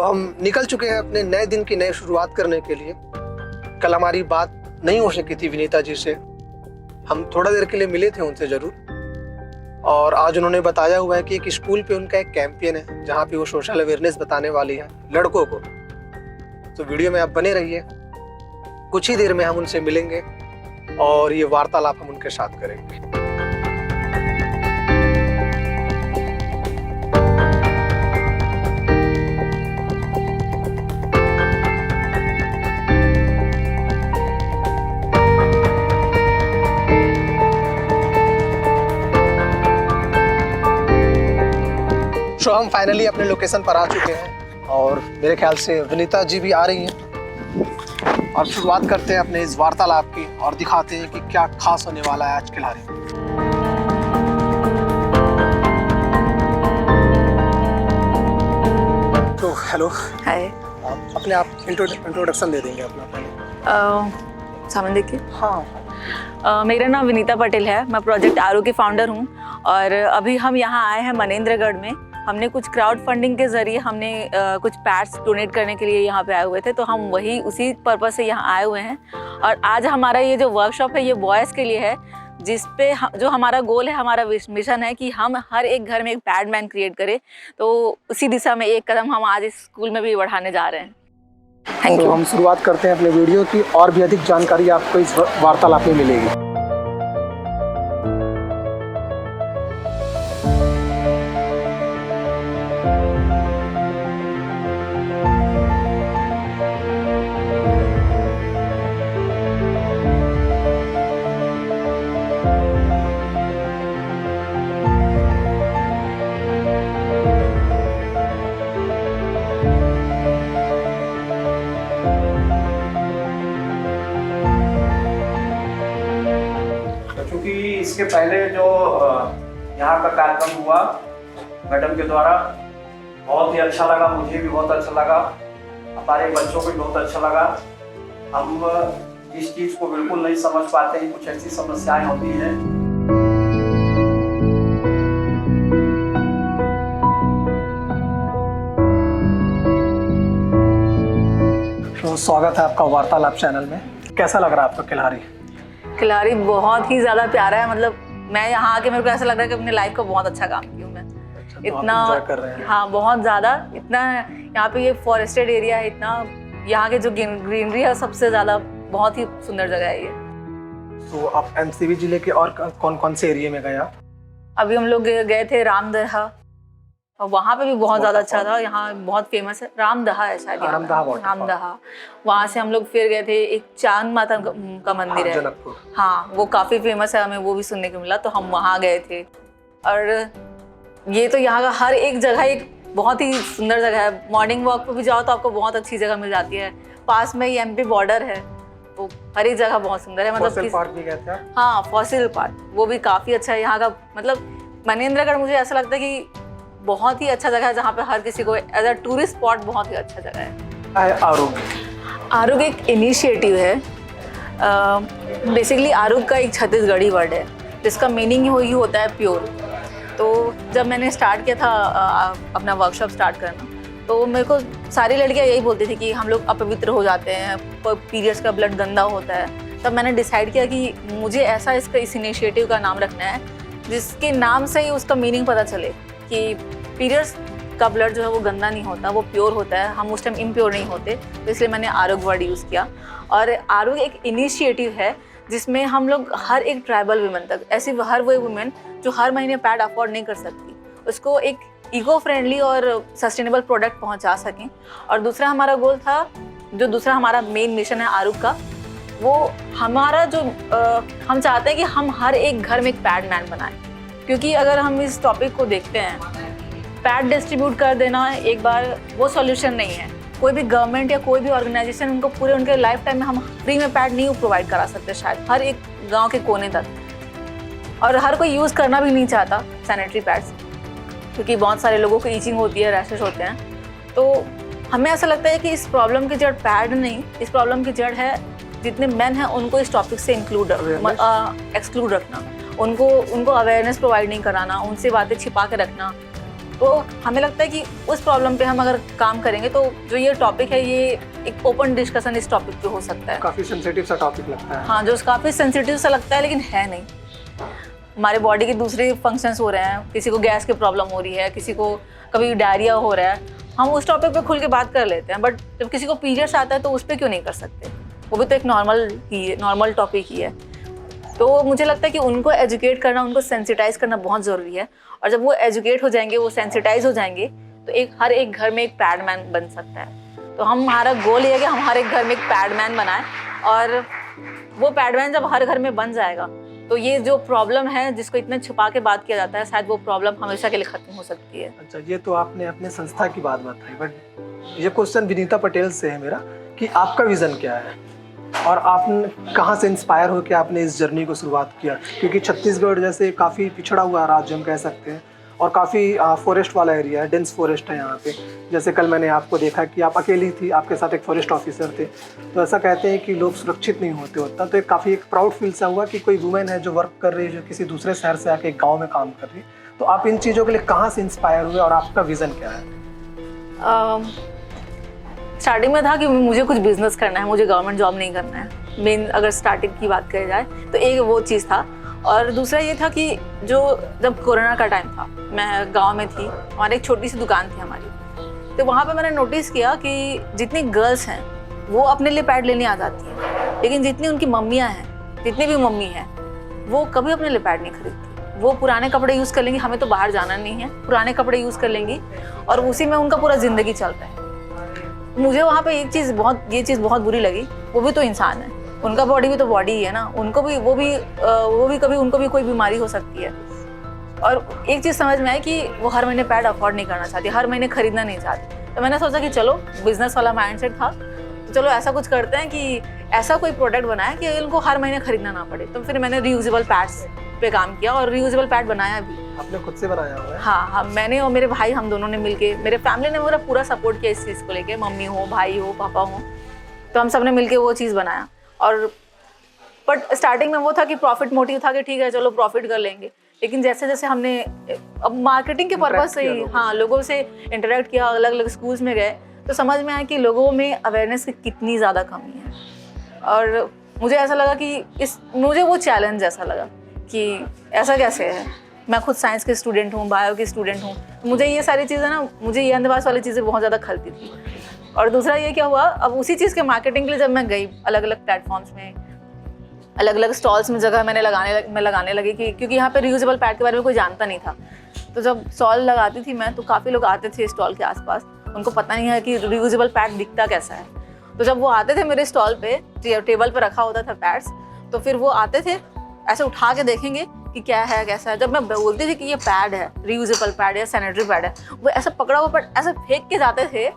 हम निकल चुके हैं अपने नए दिन की नई शुरुआत करने के लिए। कल हमारी बात नहीं हो सकी थी विनीता जी से, हम थोड़ा देर के लिए मिले थे उनसे जरूर। और आज उन्होंने बताया हुआ है कि एक स्कूल पे उनका एक कैंपेन है जहाँ पे वो सोशल अवेयरनेस बताने वाली है लड़कों को। तो वीडियो में आप बने रहिए, कुछ ही देर में हम उनसे मिलेंगे और ये वार्तालाप हम उनके साथ करेंगे। तो हम फाइनली अपने लोकेशन पर आ चुके हैं और मेरे ख्याल से विनीता जी भी आ रही हैं। और शुरुआत करते हैं अपने इस वार्तालाप की और दिखाते हैं कि क्या खास होने वाला है आज किल्हारी। तो हेलो, हाय। अपने आप इंट्रोडक्शन दे देंगे अपना पहले। सामने देखिए। हाँ। मेरा नाम विनीता पटेल है, मैं प्रोजेक्ट आरू की फाउंडर हूँ और अभी हम यहाँ आए हैं मनेंद्रगढ़ में। हमने कुछ क्राउड फंडिंग के ज़रिए हमने कुछ पैड्स डोनेट करने के लिए यहाँ पे आए हुए थे, तो हम वही उसी पर्पज़ से यहाँ आए हुए हैं। और आज हमारा ये जो वर्कशॉप है ये बॉयज़ के लिए है, जिस पे जो हमारा गोल है, हमारा मिशन है कि हम हर एक घर में एक पैड मैन क्रिएट करें। तो उसी दिशा में एक कदम हम आज इस स्कूल में भी बढ़ाने जा रहे हैं। Thank you. हम शुरुआत करते हैं अपने वीडियो की और भी अधिक जानकारी आपको इस वार्तालाप में मिलेगी। इसके पहले जो यहाँ का कार्यक्रम हुआ मैडम के द्वारा, बहुत ही अच्छा लगा, मुझे भी बहुत अच्छा लगा, हमारे बच्चों को भी बहुत अच्छा लगा। हम इस चीज़ को बिल्कुल नहीं समझ पाते हैं, कुछ ऐसी समस्याएं होती हैं। तो स्वागत है आपका वार्तालाप चैनल में। कैसा लग रहा है आपको किल्हारी? किल्हारी बहुत ही ज़्यादा प्यारा है। मतलब मैं यहाँ आके मेरे को ऐसा लग रहा है कि अपने लाइफ का बहुत अच्छा काम की हूँ मैं। अच्छा, इतना तो एंजॉय कर रहे हैं? हाँ, बहुत ज़्यादा। इतना यहाँ पे ये फॉरेस्टेड एरिया है, इतना यहाँ के जो ग्रीनरी है सबसे ज़्यादा, बहुत ही सुंदर जगह है ये। तो आप एमसीबी जिले के और कौन कौन से एरिया में गए आप? अभी हम लोग गए थे रामदहा, और वहाँ पे भी बहुत ज़्यादा अच्छा था। यहाँ बहुत फेमस है, रामदहा है शायद, रामदहा। वहाँ से हम लोग फिर गए थे, एक चांद माता का मंदिर है, हाँ, वो काफ़ी फेमस है, हमें वो भी सुनने को मिला, तो हम वहाँ गए थे। और ये तो यहाँ का हर एक जगह एक बहुत ही सुंदर जगह है। मॉर्निंग वॉक पे भी जाओ तो आपको बहुत अच्छी जगह मिल जाती है। पास में ही एमपी बॉर्डर है, वो हर एक जगह बहुत सुंदर है। मतलब पार्क भी गए थे? हाँ, फॉसिल पार्क, वो भी काफ़ी अच्छा है यहाँ का। मतलब मनेंद्रगढ़ मुझे ऐसा लगता है कि बहुत ही अच्छा जगह है, जहाँ पे हर किसी को एज अ टूरिस्ट स्पॉट बहुत ही अच्छा जगह है। आरुग एक इनिशिएटिव है। बेसिकली आरुग का एक छत्तीसगढ़ी वर्ड है जिसका मीनिंग ही होता है प्योर। तो जब मैंने स्टार्ट किया था अपना वर्कशॉप स्टार्ट करना, तो मेरे को सारी लड़कियाँ यही बोलती थी कि हम लोग अपवित्र हो जाते हैं, पीरियड्स का ब्लड गंदा होता है। तब मैंने डिसाइड किया कि मुझे ऐसा इस इनिशिएटिव का नाम रखना है जिसके नाम से ही उसका मीनिंग पता चले कि पीरियड्स का ब्लड जो है वो गंदा नहीं होता, वो प्योर होता है, हम उस टाइम इम्प्योर नहीं होते। तो इसलिए मैंने आरुग वर्ड यूज़ किया। और आरुग एक इनिशिएटिव है जिसमें हम लोग हर एक ट्राइबल वुमेन तक, ऐसी हर वो वुमेन जो हर महीने पैड अफोर्ड नहीं कर सकती, उसको एक इको फ्रेंडली और सस्टेनेबल प्रोडक्ट पहुंचा सकें। और दूसरा हमारा गोल था, जो दूसरा हमारा मेन मिशन है आरुग का, वो हमारा जो हम चाहते हैं कि हम हर एक घर में एक पैड मैन बनाएं। क्योंकि अगर हम इस टॉपिक को देखते हैं, पैड डिस्ट्रीब्यूट कर देना एक बार वो सॉल्यूशन नहीं है। कोई भी गवर्नमेंट या कोई भी ऑर्गेनाइजेशन उनको पूरे उनके लाइफ टाइम में हम फ्री में पैड नहीं प्रोवाइड करा सकते, शायद हर एक गांव के कोने तक। और हर कोई यूज़ करना भी नहीं चाहता सैनिटरी पैड्स, क्योंकि बहुत सारे लोगों को ईचिंग होती है, रैशेस होते हैं। तो हमें ऐसा लगता है कि इस प्रॉब्लम की जड़ पैड नहीं, इस प्रॉब्लम की जड़ है जितने मेन हैं उनको इस टॉपिक से एक्सक्लूड रखना, उनको अवेयरनेस प्रोवाइड नहीं कराना, उनसे बातें छिपा के रखना। तो हमें लगता है कि उस प्रॉब्लम पे हम अगर काम करेंगे तो जो ये टॉपिक है ये एक ओपन डिस्कशन इस टॉपिक पे हो सकता है। काफ़ी सेंसिटिव सा टॉपिक लगता है। हाँ, जो काफ़ी सेंसिटिव सा लगता है लेकिन है नहीं। हमारे बॉडी के दूसरे फंक्शंस हो रहे हैं, किसी को गैस की प्रॉब्लम हो रही है, किसी को कभी डायरिया हो रहा है, हम उस टॉपिक पे खुल के बात कर लेते हैं, बट जब किसी को पीरियड्स आता है तो उस पर क्यों नहीं कर सकते? वो भी तो एक नॉर्मल टॉपिक ही है। तो मुझे लगता है कि उनको एजुकेट करना, उनको सेंसिटाइज करना बहुत ज़रूरी है, और जब वो एजुकेट हो जाएंगे, वो सेंसिटाइज हो जाएंगे तो हर एक घर में एक पैडमैन बन सकता है। तो हमारा गोल ये है कि हम हर एक घर में एक पैडमैन बनाएं, और वो पैडमैन जब हर घर में बन जाएगा तो ये जो प्रॉब्लम है जिसको इतना छुपा के बात किया जाता है, शायद वो प्रॉब्लम हमेशा के लिए खत्म हो सकती है। अच्छा, ये तो आपने अपने संस्था की बात बताई, बट ये क्वेश्चन विनीता पटेल से है मेरा कि आपका विज़न क्या है और आपने कहाँ से इंस्पायर होकर आपने इस जर्नी को शुरुआत किया? क्योंकि छत्तीसगढ़ जैसे काफ़ी पिछड़ा हुआ राज्य हम कह सकते हैं, और काफ़ी फॉरेस्ट वाला एरिया है, डेंस फॉरेस्ट है यहाँ पे। जैसे कल मैंने आपको देखा कि आप अकेली थी, आपके साथ एक फॉरेस्ट ऑफिसर थे, तो ऐसा कहते हैं कि लोग सुरक्षित नहीं होते होता। तो काफ़ी एक प्राउड फील सा हुआ कि कोई वुमेन है जो वर्क कर रही है, जो किसी दूसरे शहर से आके एक गाँव में काम कर रही है। तो आप इन चीज़ों के लिए कहाँ से इंस्पायर हुए और आपका विज़न क्या है? स्टार्टिंग में था कि मुझे कुछ बिजनेस करना है, मुझे गवर्नमेंट जॉब नहीं करना है। मेन अगर स्टार्टिंग की बात करी जाए तो एक वो चीज़ था, और दूसरा ये था कि जब कोरोना का टाइम था, मैं गांव में थी, हमारी एक छोटी सी दुकान थी हमारी, तो वहाँ पे मैंने नोटिस किया कि जितनी गर्ल्स हैं वो अपने लिए पैड लेने आ जाती हैं, लेकिन जितनी उनकी मम्मियाँ हैं, जितनी भी मम्मी हैं, वो कभी अपने लिए पैड नहीं खरीदती। वो पुराने कपड़े यूज़ कर लेंगी, हमें तो बाहर जाना नहीं है, पुराने कपड़े यूज़ कर लेंगी और उसी में उनका पूरा ज़िंदगी चलता है। मुझे वहाँ पे ये चीज़ बहुत बुरी लगी। वो भी तो इंसान है, उनका बॉडी भी तो बॉडी ही है ना, उनको भी वो भी कभी उनको भी कोई बीमारी हो सकती है। और एक चीज़ समझ में आई कि वो हर महीने पैड अफोर्ड नहीं करना चाहती, हर महीने खरीदना नहीं चाहती। तो मैंने सोचा कि चलो, बिजनेस वाला माइंडसेट था, तो चलो ऐसा कुछ करते हैं कि ऐसा कोई प्रोडक्ट बनाया कि उनको हर महीने खरीदना ना पड़े। तो फिर मैंने रीयूजेबल पैड्स पे काम किया और रीयूजेबल पैड बनाया भी। आपने खुद से बनाया हुआ है? हाँ, मैंने और मेरे भाई, हम दोनों ने मिलके, मेरे फैमिली ने मेरा पूरा सपोर्ट किया इस चीज़ को लेके, मम्मी हो, भाई हो, पापा हो, तो हम सब ने मिलके वो चीज़ बनाया। और बट स्टार्टिंग में वो था कि प्रॉफिट मोटिव था कि ठीक है चलो प्रॉफिट कर लेंगे, लेकिन जैसे जैसे हमने अब मार्केटिंग के पर्पज से ही लोगों से इंटरेक्ट किया, अलग अलग स्कूल्स में गए, तो समझ में आया कि लोगों में अवेयरनेस की कितनी ज़्यादा कमी है। और मुझे ऐसा लगा कि मुझे वो चैलेंज ऐसा लगा कि ऐसा कैसे है, मैं खुद साइंस के स्टूडेंट हूँ, बायो की स्टूडेंट हूँ, मुझे ये सारी चीज़ें ना, मुझे ये अंधविश्वास वाली चीज़ें बहुत ज़्यादा खलती थी। और दूसरा ये क्या हुआ, अब उसी चीज़ के मार्केटिंग के लिए जब मैं गई अलग अलग प्लेटफॉर्म्स में, अलग अलग स्टॉल्स में जगह मैंने लगाने लगी क्योंकि यहाँ पे रीयूजेबल पैड के बारे में कोई जानता नहीं था। तो जब स्टॉल लगाती थी मैं, तो काफ़ी लोग आते थे स्टॉल के आसपास, उनको पता नहीं है कि रीयूजेबल पैड दिखता कैसा है। तो जब वो आते थे मेरे स्टॉल पे, टेबल पे रखा होता था पैड्स, तो फिर वो आते थे ऐसे उठा के देखेंगे कि क्या है कैसा है। जब मैं बोलती थी कि ये पैड है, रीयूजेबल पैड है, सैनिटरी पैड है, वो ऐसा पकड़ा हुआ पैड ऐसे फेंक के जाते थे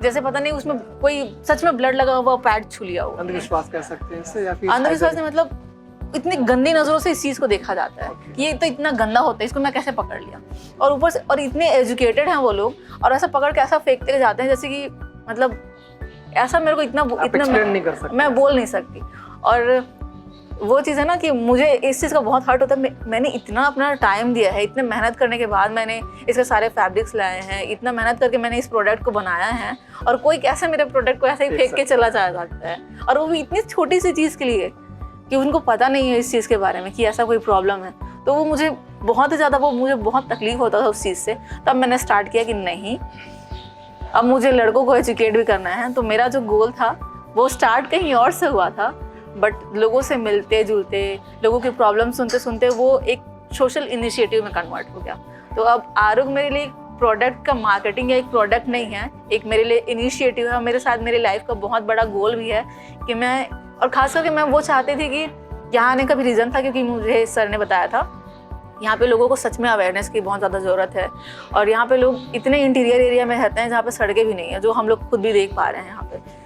जैसे पता नहीं उसमें कोई सच में ब्लड लगा हुआ पैड छू लिया हो। अंधविश्वास कह सकते हैं इससे, या फिर अंधविश्वास नहीं, मतलब इतनी गंदी नजरों से इस चीज़ को देखा जाता है कि ये तो इतना गंदा होता है, इसको मैं कैसे पकड़ लिया। और ऊपर से और इतने एजुकेटेड हैं वो लोग, और ऐसा पकड़ के ऐसा फेंकते जाते हैं जैसे कि मतलब ऐसा मेरे को इतना नहीं कर सकते, मैं बोल नहीं सकती। और वो चीज़ है ना कि मुझे इस चीज़ का बहुत हर्ट होता है। मैंने इतना अपना टाइम दिया है, इतने मेहनत करने के बाद मैंने इसके सारे फैब्रिक्स लाए हैं, इतना मेहनत करके मैंने इस प्रोडक्ट को बनाया है, और कोई कैसे मेरे प्रोडक्ट को ऐसे ही फेंक के चला जा सकता है, और वो भी इतनी छोटी सी चीज़ के लिए कि उनको पता नहीं है इस चीज़ के बारे में कि ऐसा कोई प्रॉब्लम है। तो वो मुझे बहुत ज़्यादा मुझे बहुत तकलीफ होता था उस चीज़ से। तब मैंने स्टार्ट किया कि नहीं, अब मुझे लड़कों को एजुकेट भी करना है। तो मेरा जो गोल था वो स्टार्ट कहीं और से हुआ था, बट लोगों से मिलते जुलते, लोगों की प्रॉब्लम सुनते सुनते वो एक सोशल इनिशिएटिव में कन्वर्ट हो गया। तो अब आरोग्य मेरे लिए प्रोडक्ट का मार्केटिंग या एक प्रोडक्ट नहीं है, एक मेरे लिए इनिशिएटिव है। मेरे साथ मेरी लाइफ का बहुत बड़ा गोल भी है कि मैं, और ख़ास करके मैं वो चाहती थी कि यहाँ आने का भी रीज़न था क्योंकि मुझे सर ने बताया था यहाँ पे लोगों को सच में अवेयरनेस की बहुत ज़्यादा ज़रूरत है। और यहाँ पे लोग इतने इंटीरियर एरिया में रहते हैं जहाँ पे सड़कें भी नहीं है, जो हम लोग खुद भी देख पा रहे हैं यहाँ पे।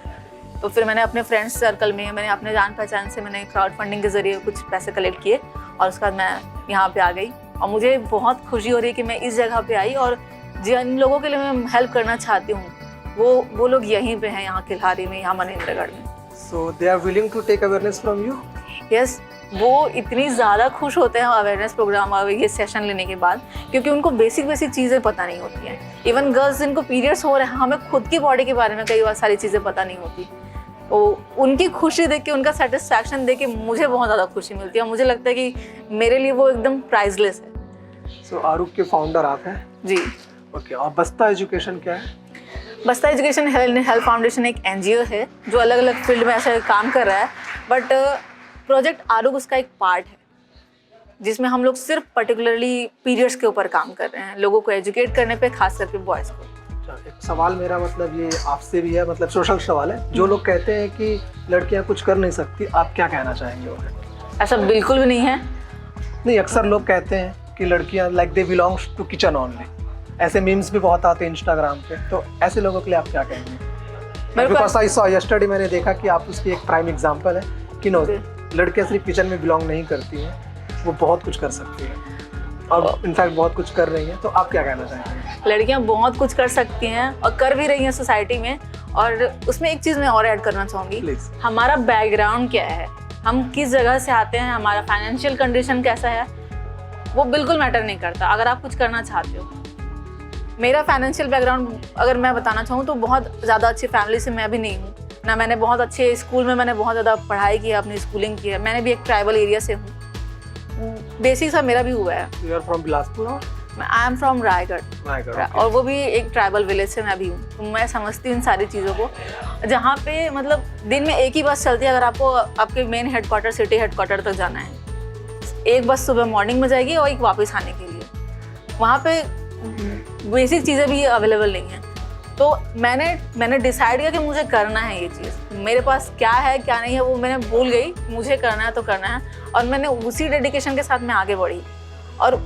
तो फिर मैंने अपने फ्रेंड्स सर्कल में, मैंने अपने जान पहचान से मैंने क्राउड फंडिंग के ज़रिए कुछ पैसे कलेक्ट किए, और उसके बाद मैं यहाँ पे आ गई। और मुझे बहुत खुशी हो रही है कि मैं इस जगह पे आई, और जिन लोगों के लिए मैं हेल्प करना चाहती हूँ वो लोग यहीं पे हैं, यहाँ किल्हारी में, यहाँ मनेंद्रगढ़ में। So they are willing to take awareness from you? Yes, वो इतनी ज़्यादा खुश होते हैं अवेयरनेस प्रोग्राम और ये सेशन लेने के बाद, क्योंकि उनको बेसिक चीज़ें पता नहीं होती हैं। इवन गर्ल्स जिनको पीरियड्स हो रहे हैं, हमें खुद की बॉडी के बारे में कई बार सारी चीज़ें पता नहीं होती। तो उनकी खुशी देख के, उनका सेटिस्फैक्शन देख के मुझे बहुत ज़्यादा खुशी मिलती है। मुझे लगता है कि मेरे लिए वो एकदम प्राइसलेस है। सो आरुख के फाउंडर आप हैं? जी। ओके, और बस्ता एजुकेशन क्या है? बस्ता एजुकेशन हेल्थ फाउंडेशन एक NGO है जो अलग अलग फील्ड में ऐसे काम कर रहा है, बट प्रोजेक्ट आरुख उसका एक पार्ट है जिसमें हम लोग सिर्फ पर्टिकुलरली पीरियड्स के ऊपर काम कर रहे हैं, लोगों को एजुकेट करने पे, खास करके बॉयज़ को। एक सवाल मेरा मतलब ये आपसे भी है, मतलब सोशल सवाल है। जो लोग कहते हैं कि लड़कियां कुछ कर नहीं सकती, आप क्या कहना चाहेंगे उन्हें? ऐसा बिल्कुल भी नहीं है। नहीं, अक्सर लोग कहते हैं कि लड़कियां like they belongs to kitchen only, ऐसे मीम्स भी बहुत आते हैं इंस्टाग्राम पे, तो ऐसे लोगों के लिए आप क्या कहेंगे? बिकॉज आई सॉ यस्टरडे, मैंने देखा कि आप उसकी एक प्राइम एग्जांपल है कि नो, लड़कियां सिर्फ किचन में बिलोंग नहीं करती हैं, वो बहुत कुछ कर सकती हैं और इनफैक्ट बहुत कुछ कर रही हैं। तो आप क्या कहना चाहेंगे? लड़कियां बहुत कुछ कर सकती हैं और कर भी रही हैं सोसाइटी में। और उसमें एक चीज़ मैं और ऐड करना चाहूँगी, हमारा बैकग्राउंड क्या है, हम किस जगह से आते हैं, हमारा फाइनेंशियल कंडीशन कैसा है, वो बिल्कुल मैटर नहीं करता अगर आप कुछ करना चाहते हो। मेरा फाइनेंशियल बैकग्राउंड अगर मैं बताना चाहूँ तो बहुत ज़्यादा अच्छी फैमिली से मैं भी नहीं हूँ ना। मैंने बहुत अच्छे स्कूल में मैंने बहुत ज़्यादा पढ़ाई की है, अपनी स्कूलिंग की है। मैंने भी एक ट्राइबल एरिया से हूँ, बेसिक सा मेरा भी हुआ है। You are from Bilaspur? I am from Raigarh, okay. और वो भी एक ट्राइबल विलेज से मैं भी हूँ। तो मैं समझती हूँ इन सारी चीज़ों को, जहाँ पे मतलब दिन में एक ही बस चलती है। अगर आपको आपके मेन हेडक्वार्टर, सिटी हेडक्वार्टर तक जाना है, एक बस सुबह मॉर्निंग में जाएगी और एक वापस आने के लिए। वहाँ पे बेसिक चीज़ें भी अवेलेबल नहीं हैं। तो मैंने डिसाइड किया कि मुझे करना है ये चीज़। मेरे पास क्या है क्या नहीं है वो मैंने भूल गई, मुझे करना है तो करना है, और मैंने उसी डेडिकेशन के साथ मैं आगे बढ़ी। और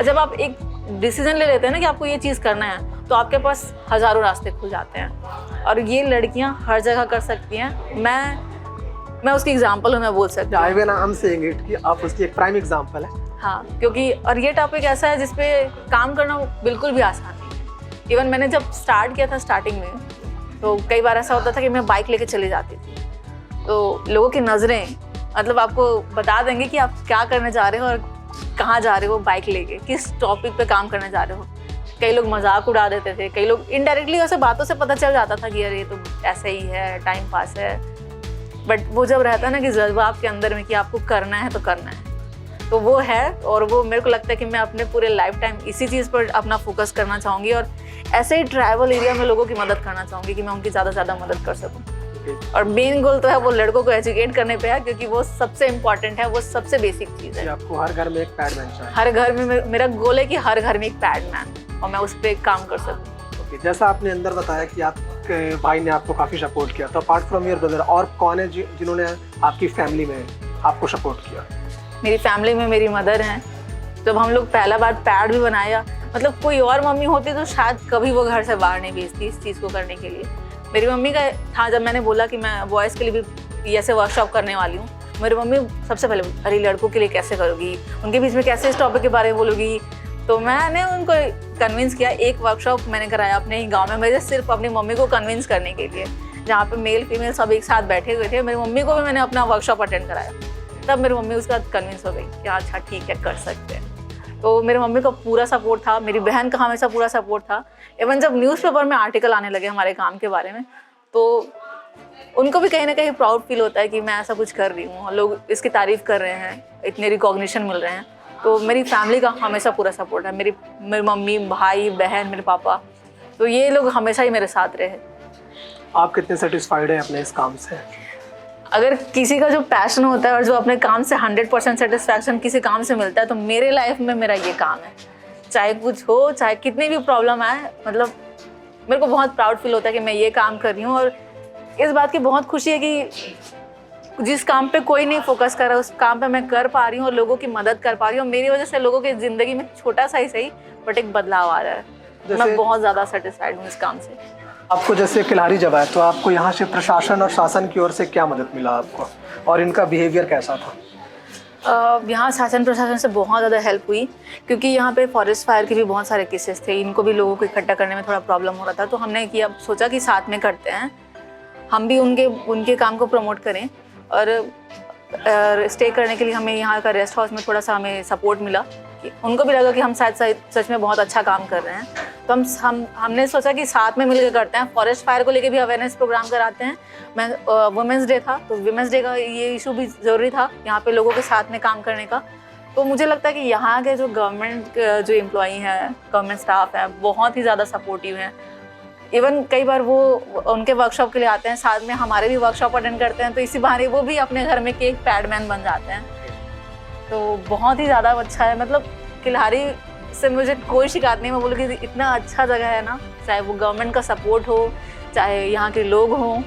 जब आप एक डिसीजन ले लेते हैं ना कि आपको ये चीज़ करना है, तो आपके पास हज़ारों रास्ते खुल जाते हैं। और ये लड़कियाँ हर जगह कर सकती हैं। मैं उसकी एग्जाम्पल हूँ, मैं बोल सकती हूँ। आई एम सेइंग इट कि आप उसकी एक प्राइम एग्जाम्पल है। हाँ, क्योंकि और ये टॉपिक ऐसा है जिसपे काम करना बिल्कुल भी आसान नहीं है। इवन मैंने जब स्टार्ट किया था स्टार्टिंग में, तो कई बार ऐसा होता था कि मैं बाइक लेके चली जाती थी, तो लोगों की नज़रें मतलब आपको बता देंगे कि आप क्या करने जा रहे हो और कहाँ जा रहे हो बाइक लेके, किस टॉपिक पे काम करने जा रहे हो। कई लोग मजाक उड़ा देते थे, कई लोग इनडायरेक्टली ऐसे बातों से पता चल जाता था कि यार ये तो ऐसे ही है, टाइम पास है। बट वो जब रहता है ना कि जज्बा आपके अंदर में कि आपको करना है तो करना है, तो वो है। और वो मेरे को लगता है कि मैं अपने पूरे लाइफ टाइम इसी चीज़ पर अपना फोकस करना चाहूँगी, और ऐसे ही ट्राइबल एरिया में लोगों की मदद करना चाहूँगी कि मैं उनकी ज़्यादा से ज़्यादा मदद कर सकूँ। और मेन गोल तो है वो लड़कों को एजुकेट करने पे है, क्योंकि वो सबसे इम्पॉर्टेंट है, वो सबसे बेसिक चीज़ है। आपको हर घर में एक पैडमैन चाहिए। हर घर में मेरा गोल है कि हर घर में एक पैडमैन, और मैं उस पर काम कर सकूँ। जैसा आपने अंदर बताया कि आपके भाई ने आपको काफ़ी सपोर्ट किया, तो अपार्ट फ्रॉम योर ब्रदर और कौन है जिन्होंने आपकी फैमिली में आपको सपोर्ट किया? मेरी फैमिली में मेरी मदर हैं। जब हम लोग पहला बार पैड भी बनाया, मतलब कोई और मम्मी होती तो शायद कभी वो घर से बाहर नहीं भेजती इस चीज़ को करने के लिए। मेरी मम्मी का था, जब मैंने बोला कि मैं बॉयज़ के लिए भी ऐसे वर्कशॉप करने वाली हूँ, मेरी मम्मी सबसे पहले, अरे लड़कों के लिए कैसे करोगी, उनके बीच में कैसे इस टॉपिक के बारे में बोलोगी। तो मैंने उनको कन्विंस किया। एक वर्कशॉप मैंने कराया अपने ही गाँव में, मेरे सिर्फ अपनी मम्मी को कन्विंस करने के लिए, जहाँ पे मेल फीमेल सब एक साथ बैठे हुए थे। मेरी मम्मी को भी मैंने अपना वर्कशॉप अटेंड कराया, तब मेरी मम्मी उसका कन्विंस हो गई कि अच्छा ठीक है, कर सकते हैं। तो मेरी मम्मी का पूरा सपोर्ट था, मेरी बहन का हमेशा पूरा सपोर्ट था। इवन जब न्यूज़पेपर में आर्टिकल आने लगे हमारे काम के बारे में, तो उनको भी कहीं ना कहीं प्राउड फील होता है कि मैं ऐसा कुछ कर रही हूँ, लोग इसकी तारीफ़ कर रहे हैं, इतने रिकॉग्निशन मिल रहे हैं। तो मेरी फैमिली का हमेशा पूरा सपोर्ट है, मेरी मम्मी, भाई, बहन, मेरे पापा, तो ये लोग हमेशा ही मेरे साथ रहे। आप कितने सेटिस्फाइड हैं अपने इस काम से? अगर किसी का जो पैशन होता है और जो अपने काम से 100% सेटिस्फैक्शन किसी काम से मिलता है, तो मेरे लाइफ में मेरा ये काम है। चाहे कुछ हो, चाहे कितनी भी प्रॉब्लम आए, मतलब मेरे को बहुत प्राउड फील होता है कि मैं ये काम कर रही हूँ। और इस बात की बहुत खुशी है कि जिस काम पे कोई नहीं फोकस कर रहा, उस काम पे मैं कर पा रही हूँ और लोगों की मदद कर पा रही हूँ। मेरी वजह से लोगों की ज़िंदगी में छोटा सा ही सही बट एक बदलाव आ रहा है। मैं बहुत ज़्यादा सेटिस्फाइड हूँ इस काम से। आपको जैसे किलारी जब आए, तो आपको यहाँ से प्रशासन और शासन की ओर से क्या मदद मिला आपको, और इनका बिहेवियर कैसा था? यहाँ शासन प्रशासन से बहुत ज़्यादा हेल्प हुई, क्योंकि यहाँ पे फॉरेस्ट फायर के भी बहुत सारे केसेस थे। इनको भी लोगों को इकट्ठा करने में थोड़ा प्रॉब्लम हो रहा था, तो हमने किया, सोचा कि साथ में करते हैं, हम भी उनके काम को प्रमोट करें। और स्टे करने के लिए हमें यहाँ का रेस्ट हाउस में थोड़ा सा हमें सपोर्ट मिला कि उनको भी लगा कि हम शायद सच में बहुत अच्छा काम कर रहे हैं। तो हमने सोचा कि साथ में मिलकर करते हैं। फॉरेस्ट फायर को लेके भी अवेयरनेस प्रोग्राम कराते हैं। वुमेंस डे था तो वुमेंस डे का ये इशू भी ज़रूरी था यहाँ पे लोगों के साथ में काम करने का। तो मुझे लगता है कि यहाँ के जो गवर्नमेंट जो एम्प्लॉई हैं, गवर्नमेंट स्टाफ है, बहुत ही ज़्यादा सपोर्टिव हैं। इवन कई बार वो उनके वर्कशॉप के लिए आते हैं, साथ में हमारे भी वर्कशॉप अटेंड करते हैं, तो इसी बहाने वो भी अपने घर में केक पैडमैन बन जाते हैं। तो बहुत ही ज़्यादा अच्छा है। मतलब किल्हारी से मुझे कोई शिकायत नहीं। मैं बोलूँ कि इतना अच्छा जगह है ना, चाहे वो गवर्नमेंट का सपोर्ट हो, चाहे यहाँ के लोग हों,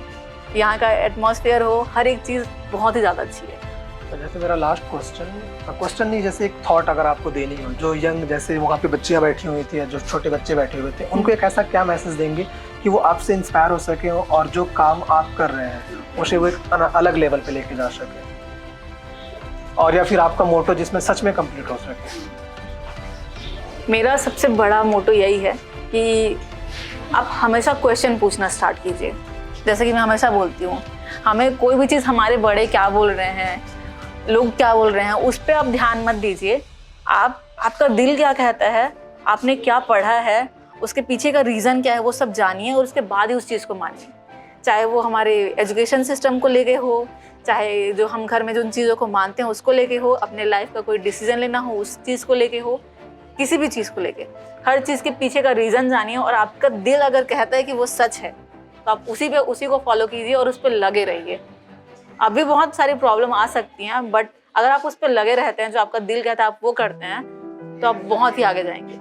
यहाँ का एटमॉस्फेयर हो, हर एक चीज़ बहुत ही ज़्यादा अच्छी है। तो जैसे मेरा लास्ट क्वेश्चन नहीं, जैसे एक थॉट अगर आपको देनी हो, जो यंग जैसे वहाँ पे बच्चियाँ बैठी हुई थी या जो छोटे बच्चे बैठे हुए थे, उनको एक ऐसा क्या मैसेज देंगे कि वो आपसे इंस्पायर हो सके और जो काम आप कर रहे हैं उसे वो एक अलग लेवल पे लेके जा सके, और या फिर आपका मोटो जिसमें सच में कंप्लीट हो सके? मेरा सबसे बड़ा मोटो यही है कि आप हमेशा क्वेश्चन पूछना स्टार्ट कीजिए। जैसे कि मैं हमेशा बोलती हूँ, हमें कोई भी चीज़ हमारे बड़े क्या बोल रहे हैं, लोग क्या बोल रहे हैं, उस पर आप ध्यान मत दीजिए। आपका दिल क्या कहता है, आपने क्या पढ़ा है, उसके पीछे का रीज़न क्या है, वो सब जानिए और उसके बाद ही उस चीज़ को मानिए। चाहे वो हमारे एजुकेशन सिस्टम को लेके हो, चाहे जो हम घर में जो उन चीज़ों को मानते हैं उसको लेके हो, अपने लाइफ का कोई डिसीजन लेना हो उस चीज़ को लेके हो, किसी भी चीज़ को लेके, हर चीज़ के पीछे का रीज़न जानिए। और आपका दिल अगर कहता है कि वो सच है तो आप उसी को फॉलो कीजिए और उस पर लगे रहिए। अभी बहुत सारी प्रॉब्लम आ सकती हैं, बट अगर आप उस पर लगे रहते हैं, जो आपका दिल कहता है आप वो करते हैं, तो आप बहुत ही आगे जाएंगे।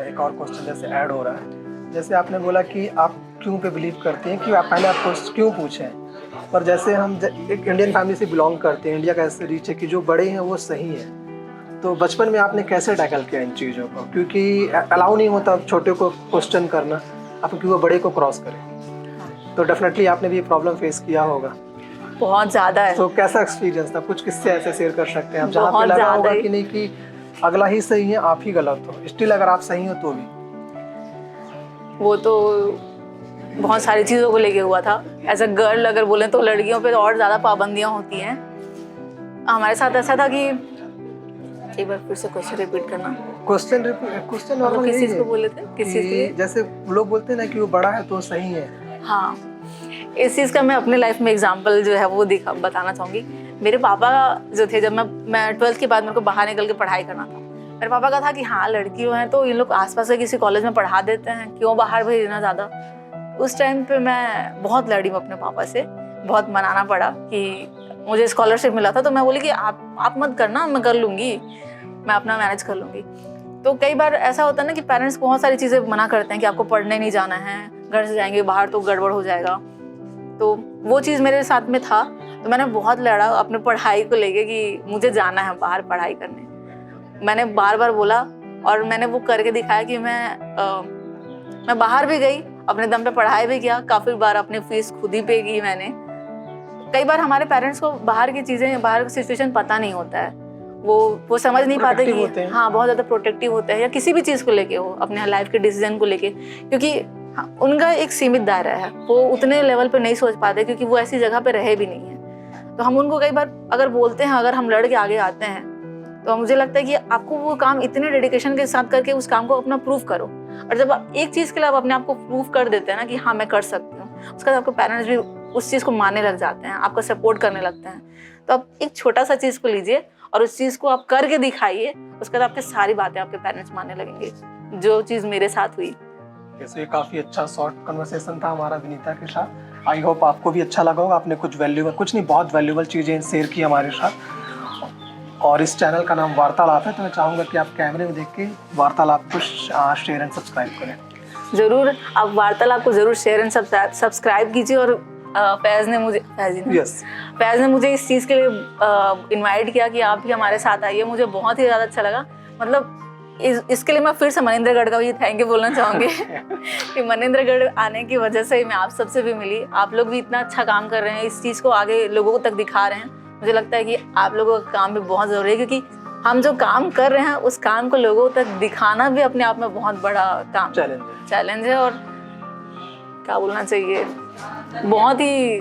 एक और क्वेश्चन जैसे ऐड हो रहा है, जैसे आपने बोला कि आप क्यों पे बिलीव करते हैं, कि आप पहले आप क्यों पूछें, पर जैसे हम एक इंडियन फैमिली से बिलोंग करते हैं, इंडिया का ऐसे रीच है कि जो बड़े हैं वो सही है। तो बचपन में आपने कैसे टैकल किया इन चीज़ों को, क्योंकि अलाउ नहीं होता छोटे को क्वेश्चन करना, आप क्योंकि वो बड़े को क्रॉस करें, तो डेफिनेटली आपने भी ये प्रॉब्लम फेस किया होगा। बहुत ज़्यादा है। तो कैसा एक्सपीरियंस था, कुछ किससे ऐसे शेयर कर सकते हैं आप जहाँ पे लगा होगा कि नहीं कि अगला ही सही है आप ही गलत हो, स्टिल अगर आप सही हो तो भी? वो तो बहुत सारी चीज़ों को लेके हुआ था। एज अ गर्ल अगर बोले तो लड़कियों पे और ज़्यादा पाबंदियाँ होती हैं। हमारे साथ ऐसा था कि एक बार फिर से क्वेश्चन रिपीट करना। क्वेश्चन मतलब किस चीज़ को बोले थे, किस चीज़ के? जैसे लोग बोलते हैं ना कि वो बड़ा है तो सही है। हाँ, इस चीज़ का मैं अपने लाइफ में एग्जांपल जो है वो बताना चाहूँगी। मेरे पापा जो थे, जब मैं 12th के बाद मेरे को बाहर निकल के पढ़ाई करना था, मेरे पापा का था कि हाँ लड़कियों हैं तो इन लोग आसपास के किसी कॉलेज में पढ़ा देते हैं, क्यों बाहर भेजना ज़्यादा। उस टाइम पे मैं बहुत लड़ी हूँ अपने पापा से, बहुत मनाना पड़ा कि मुझे स्कॉलरशिप मिला था, तो मैं बोली कि आप मत करना, मैं कर लूँगी, मैं अपना मैनेज कर लूँगी। तो कई बार ऐसा होता है ना कि पेरेंट्स बहुत सारी चीज़ें मना करते हैं कि आपको पढ़ने नहीं जाना है, घर से जाएंगे बाहर तो गड़बड़ हो जाएगा। तो वो चीज़ मेरे साथ में था, तो मैंने बहुत लड़ा अपने पढ़ाई को लेके कि मुझे जाना है बाहर पढ़ाई करने। मैंने बार बार बोला और मैंने वो करके दिखाया कि मैं बाहर भी गई, अपने दम पे पढ़ाई भी किया, काफ़ी बार अपनी फीस खुद ही पे की मैंने। कई बार हमारे पेरेंट्स को बाहर की चीज़ें, बाहर का सिचुएशन पता नहीं होता है, वो समझ नहीं पाते कि हाँ बहुत ज़्यादा प्रोटेक्टिव होते हैं, या किसी भी चीज़ को लेके हो, अपने लाइफ के डिसीजन को लेके, क्योंकि हाँ, उनका एक सीमित दायरा है, वो उतने लेवल पे नहीं सोच पाते क्योंकि वो ऐसी जगह पे रहे भी नहीं है। तो हम उनको कई बार अगर बोलते हैं, अगर हम लड़ के आगे आते हैं, तो मुझे लगता है कि आपको वो काम इतने डेडिकेशन के साथ करके उस काम को अपना प्रूव करो। और जब आप एक चीज़ के लिए आप अपने आप को प्रूव कर देते हैं ना कि हाँ मैं कर सकती हूँ, उसके बाद आपके पेरेंट्स भी उस चीज़ को मानने लग जाते हैं, आपको सपोर्ट करने लगते हैं। तो आप एक छोटा सा चीज़ को लीजिए और उस चीज़ को आप करके दिखाइए, उसके बाद आपकी सारी बातें आपके पेरेंट्स मानने लगेंगे, जो चीज़ मेरे साथ हुई। ये काफ़ी अच्छा शॉर्ट कन्वर्सेशन था हमारा विनीता के साथ। आई होप आपको भी अच्छा लगा होगा, आपने कुछ नहीं बहुत वैल्यूएबल चीज़ें शेयर की हमारे साथ। और इस चैनल का नाम वार्तालाप है, तो मैं चाहूँगा कि आप कैमरे में देख के वार्तालाप को शेयर एंड सब्सक्राइब करें। ज़रूर, आप वार्तालाप को ज़रूर शेयर एंड सब्सक्राइब कीजिए। और फैज़ ने मुझे इस चीज़ के लिए इनवाइट किया कि आप भी हमारे साथ आइए, मुझे बहुत ही ज़्यादा अच्छा लगा। मतलब इसके लिए मैं फिर से मनिंद्रगढ़ का भी थैंक यू बोलना चाहूँगी कि मनिंद्रगढ़ आने की वजह से ही मैं आप सबसे भी मिली। आप लोग भी इतना अच्छा काम कर रहे हैं, इस चीज़ को आगे लोगों तक दिखा रहे हैं। मुझे लगता है कि आप लोगों का काम भी बहुत ज़रूरी है, क्योंकि हम जो काम कर रहे हैं उस काम को लोगों तक दिखाना भी अपने आप में बहुत बड़ा काम चैलेंज है। और क्या बोलना चाहिए, बहुत ही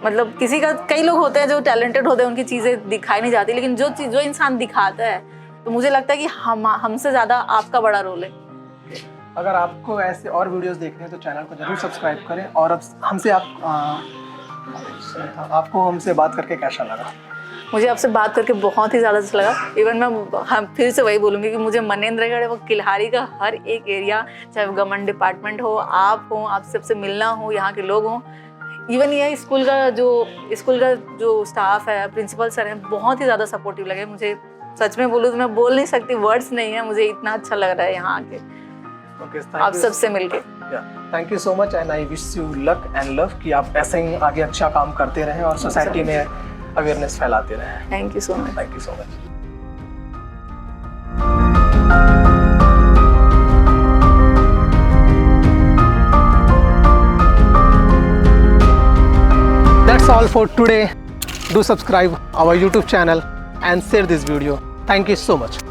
मतलब किसी का, कई लोग होते हैं जो टैलेंटेड होते हैं, उनकी चीज़ें दिखाई नहीं जाती, लेकिन जो इंसान दिखाता है, तो मुझे लगता है कि हमसे ज़्यादा आपका बड़ा रोल है। अगर आपको ऐसे और वीडियोस देखने हैं तो चैनल को जरूर सब्सक्राइब करें। और अब आपको हमसे बात करके कैसा लगा? मुझे आपसे बात करके बहुत ही ज़्यादा अच्छा लगा। इवन मैं फिर से वही बोलूँगी कि मुझे मनेंद्रगढ़ व किल्हारी का हर एक एरिया, चाहे वो गवर्नमेंट डिपार्टमेंट हो, आप हो, आप सबसे मिलना हो, यहाँ के लोग हों, इवन ये स्कूल का जो स्टाफ है, प्रिंसिपल सर हैं, बहुत ही ज़्यादा सपोर्टिव लगे मुझे। सच में बोलूँ तो मैं बोल नहीं सकती, वर्ड्स नहीं है, मुझे इतना अच्छा लग रहा है यहाँ आके आप सबसे मिलके। Thank you so much and I wish you luck and love कि आप ऐसे ही आगे अच्छा काम करते रहें और सोसाइटी में अवेयरनेस फैलाते रहें। Thank you so much. Thank you so much. That's all for today. Do subscribe our YouTube channel and share this video. Thank you so much.